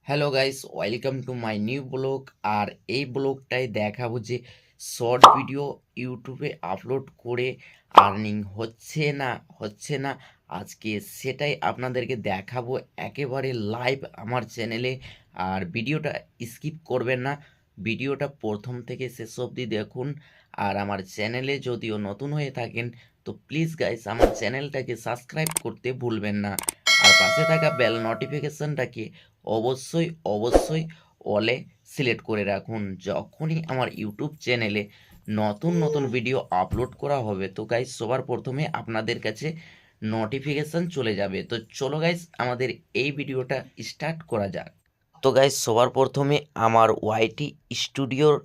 Hello guys, welcome to my new blog. আর এই ব্লগটায় দেখাবো যে শর্ট ভিডিও ইউটিউবে আপলোড করে আর্নিং হচ্ছে না আজকে সেটাই আপনাদেরকে দেখাবো একেবারে লাইভ আমার চ্যানেলে। আর ভিডিওটা স্কিপ করবেন না, ভিডিওটা প্রথম থেকে শেষ অবধি দেখুন। আর আমার চ্যানেলে যদিও নতুন হয়ে থাকেন তো প্লিজ গাইস আমার চ্যানেলটাকে সাবস্ক্রাইব করতে ভুলবেন না। আর পাশে থাকা বেল নোটিফিকেশনটাকে অবশ্যই অলে সিলেক্ট করে রাখুন। যখনই আমার ইউটিউব চ্যানেলে নতুন নতুন ভিডিও আপলোড করা হবে তো গাইস সবার প্রথমে আপনাদের কাছে নোটিফিকেশন চলে যাবে। তো চলো গাইস আমাদের এই ভিডিওটা স্টার্ট করা যাক। তো গাইস সবার প্রথমে আমার ওয়াইটি স্টুডিওর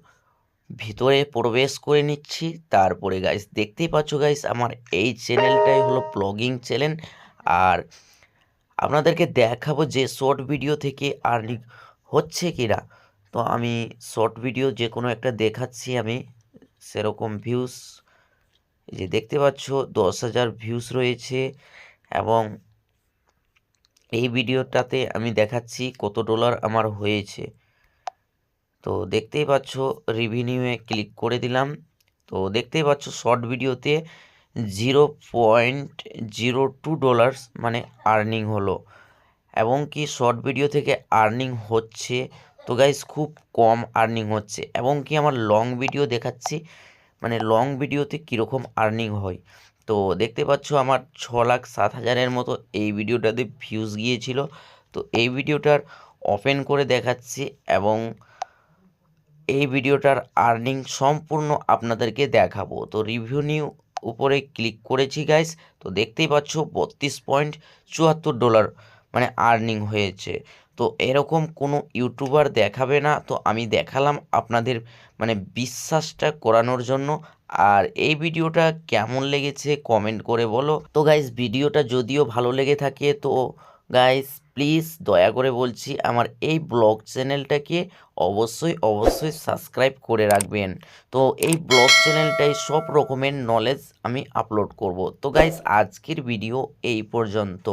ভিতরে প্রবেশ করে নিচ্ছি। তারপরে গাইস দেখতেই পাচ্ছ গাইস আমার এই চ্যানেলটাই হলো ব্লগিং চ্যানেল। আর আপনাদেরকে দেখাবো যে শর্ট ভিডিও থেকে আর্নিং হচ্ছে কি না। তো আমি শর্ট ভিডিও যে কোনো একটা দেখাচ্ছি, আমি সেরকম ভিউস যে দেখতে পাচ্ছ 10,000 ভিউস রয়েছে। এবং এই ভিডিওটাতে আমি দেখাচ্ছি কত ডলার আমার হয়েছে। তো দেখতেই পাচ্ছ রিভিনিউয়ে ক্লিক করে দিলাম। তো দেখতেই পাচ্ছ শর্ট ভিডিওতে 0.02 ডলার্স মানে আর্নিং হলো। এবং কি শর্ট ভিডিও থেকে আর্নিং হচ্ছে তো গাইস খুব কম আর্নিং হচ্ছে। এবং কি আমার লং ভিডিও দেখাচ্ছি, মানে লং ভিডিওতে কীরকম আর্নিং হয়। তো দেখতে পাচ্ছ আমার 6,07,000-এর মতো এই ভিডিওটাতে ভিউজ গিয়েছিল। তো এই ভিডিওটার ওপেন করে দেখাচ্ছি এবং এই ভিডিওটার আর্নিং সম্পূর্ণ আপনাদেরকে দেখাবো। তো রিভিনিউ উপরে ক্লিক করেছি গাইস। তো দেখতেই পাচ্ছ 32.74 ডলার মানে আর্নিং হয়েছে। তো এরকম কোনো ইউটিউবার দেখাবে না, তো আমি দেখালাম আপনাদের মানে বিশ্বাসটা করানোর জন্য। আর এই ভিডিওটা কেমন লেগেছে কমেন্ট করে বলো। তো গাইস ভিডিওটা যদিও ভালো লেগে থাকে তো গাইস প্লিজ দয়া করে বলছি আমার এই ব্লগ চ্যানেলটাকে অবশ্যই সাবস্ক্রাইব করে রাখবেন। তো এই ব্লগ চ্যানেলটায় সব রকমের নলেজ আমি আপলোড করব। তো গাইস আজকের ভিডিও এই পর্যন্ত।